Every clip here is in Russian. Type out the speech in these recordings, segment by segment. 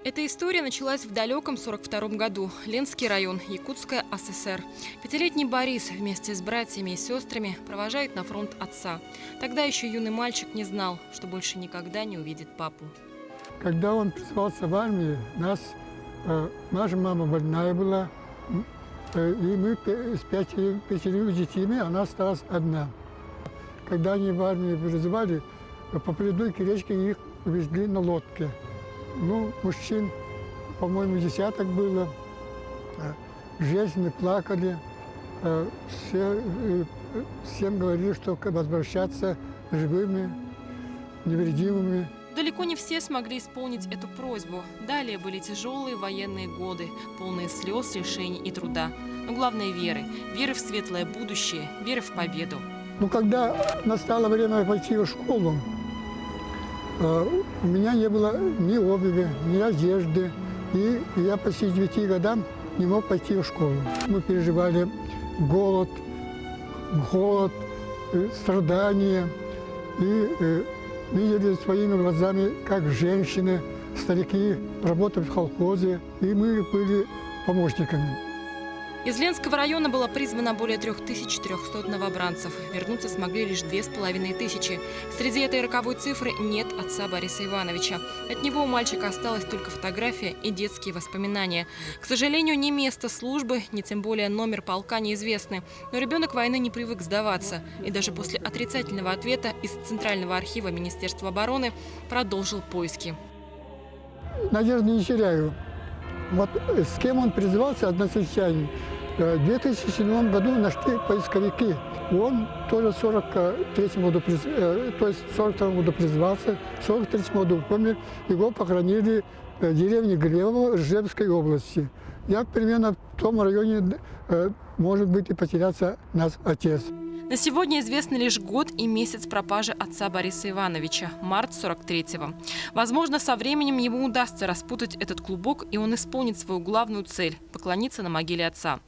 Эта история началась в далеком 1942 году. Ленский район, Якутская ССР. Пятилетний Борис вместе с братьями и сестрами провожает на фронт отца. Тогда еще юный мальчик не знал, что больше никогда не увидит папу. Когда он призвался в армию, наша мама больная была, и мы с пятерью детьми, она осталась одна. Когда они в армию призывали, по придурке речке их везли на лодке. Ну, мужчин, по-моему, десяток было. Женщины плакали. Всем говорили, что возвращаться живыми, невредимыми. Далеко не все смогли исполнить эту просьбу. Далее были тяжелые военные годы, полные слез, лишений и труда. Но главное – веры. Веры в светлое будущее, веры в победу. Ну, когда настало время пойти в школу, у меня не было ни обуви, ни одежды. И я почти 9 годам не мог пойти в школу. Мы переживали голод, холод, страдания. И видели своими глазами, как женщины, старики работают в колхозе. И мы были помощниками. Из Ленского района было призвано более 3300 новобранцев. Вернуться смогли лишь 2500. Среди этой роковой цифры нет отца Бориса Ивановича. От него у мальчика осталась только фотография и детские воспоминания. К сожалению, ни место службы, ни тем более номер полка неизвестны. Но ребенок войны не привык сдаваться. И даже после отрицательного ответа из Центрального архива Министерства обороны продолжил поиски. Надежды не теряю. Вот с кем он призывался, односельчанин. В 2007 году нашли поисковики. Он тоже в 1943 году, то есть в 1942 году призвался, в 1943 году помер. Его похоронили в деревне Гревово Ржевской области. Я примерно в том районе, может быть, и потерялся наш отец. На сегодня известны лишь год и месяц пропажи отца Бориса Ивановича – март 43-го. Возможно, со временем ему удастся распутать этот клубок, и он исполнит свою главную цель – поклониться на могиле отца.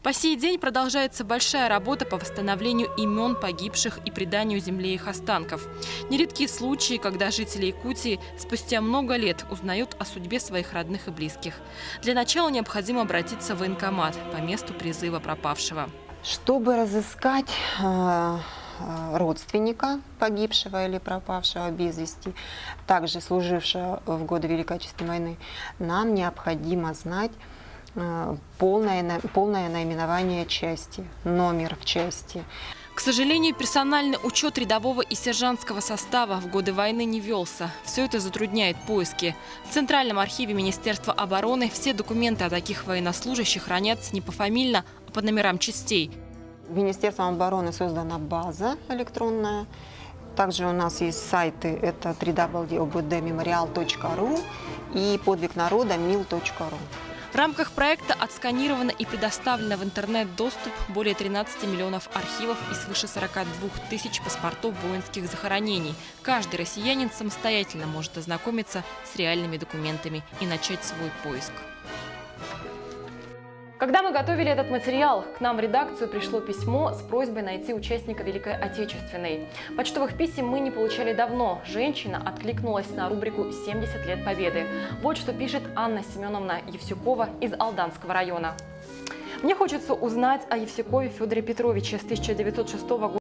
По сей день продолжается большая работа по восстановлению имен погибших и преданию земле их останков. Нередки случаи, когда жители Якутии спустя много лет узнают о судьбе своих родных и близких. Для начала необходимо обратиться в военкомат по месту призыва пропавшего. Чтобы разыскать родственника погибшего или пропавшего без вести, также служившего в годы Великой Отечественной войны, нам необходимо знать полное наименование части, номер в части. К сожалению, персональный учет рядового и сержантского состава в годы войны не велся. Все это затрудняет поиски. В Центральном архиве Министерства обороны все документы о таких военнослужащих хранятся не пофамильно, а по номерам частей. Министерством обороны создана база электронная. Также у нас есть сайты, это www.obdmemorial.ru и подвиг народа mil.ru. В рамках проекта отсканировано и предоставлено в интернет доступ более 13 миллионов архивов и свыше 42 тысяч паспортов воинских захоронений. Каждый россиянин самостоятельно может ознакомиться с реальными документами и начать свой поиск. Когда мы готовили этот материал, к нам в редакцию пришло письмо с просьбой найти участника Великой Отечественной. Почтовых писем мы не получали давно. Женщина откликнулась на рубрику «70 лет Победы». Вот что пишет Анна Семеновна Евсюкова из Алданского района. Мне хочется узнать о Евсюкове Федоре Петровиче с 1906 года.